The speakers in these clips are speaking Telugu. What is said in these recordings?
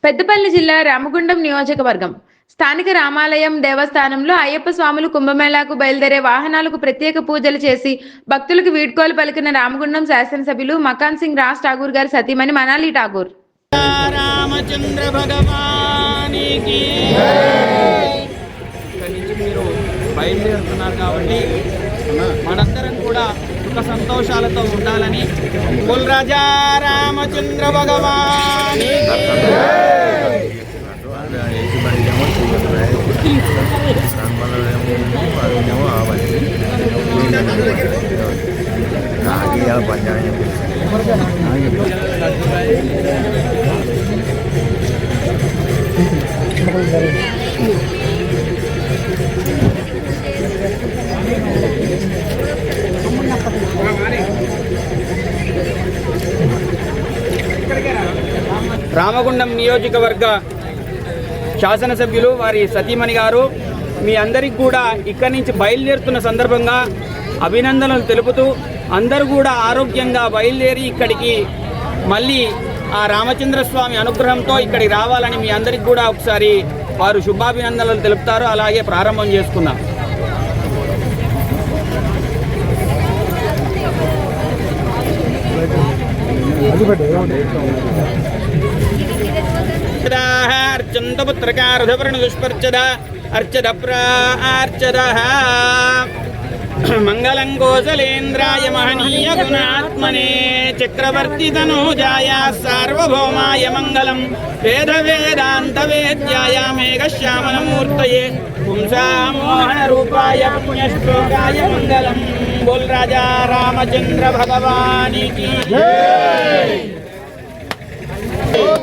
పెద్దపల్లి జిల్లా రామగుండం నియోజకవర్గం స్థానిక రామాలయం దేవస్థానంలో అయ్యప్ప స్వాములు కుంభమేళాకు బయలుదేరే వాహనాలకు ప్రత్యేక పూజలు చేసి భక్తులకు వీడ్కోలు పలికిన రామగుండం శాసనసభ్యులు మకాన్ సింగ్ రాజ్ ఠాగూర్ గారి సతీమణి మనాలి ఠాగూర్. రామచంద్ర భగవానికి మీరు బయలుదేరుతున్నారు కాబట్టి మనందరం కూడా సుఖ సంతోషాలతో ఉండాలని బోల్ రాజా రామచంద్ర భగవాని రామగుండం నియోజకవర్గ శాసనసభ్యులు వారి సతీమణి గారు మీ అందరికి కూడా ఇక్కడి నుంచి బయలుదేరుతున్న సందర్భంగా అభినందనలు తెలుపుతూ అందరూ కూడా ఆరోగ్యంగా బయలుదేరి ఇక్కడికి మళ్ళీ ఆ రామచంద్రస్వామి అనుగ్రహంతో ఇక్కడికి రావాలని మీ అందరికి కూడా ఒకసారి వారు శుభాభినందనలు తెలుపుతారు. అలాగే ప్రారంభం చేసుకుందాం. अर्चन्तपुत्रकार्धवर्ण दुष्पर्चद अर्चद प्रार्चदः मंगलं गोसलेन्द्राय महनीय गुणात्मने चक्रवर्ती तनूजाय सार्वभौमाय मंगलं वेद वेदांत वेद्याय मेघश्यामलमूर्तये पुंसामोहन रूपाय पुण्यश्लोकाय मंगलं बोल राजा रामचंद्र भगवान की जय।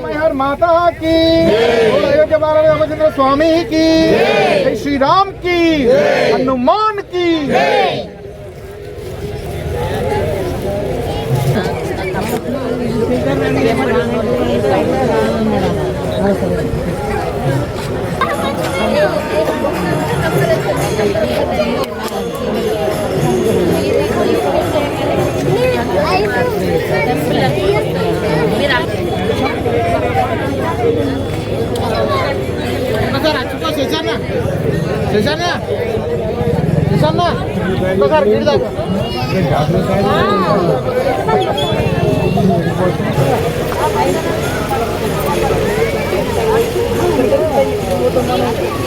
मैहर माता की, अयोध्या बाला रामचंद्र स्वामी की, जय श्री राम की, हनुमान की।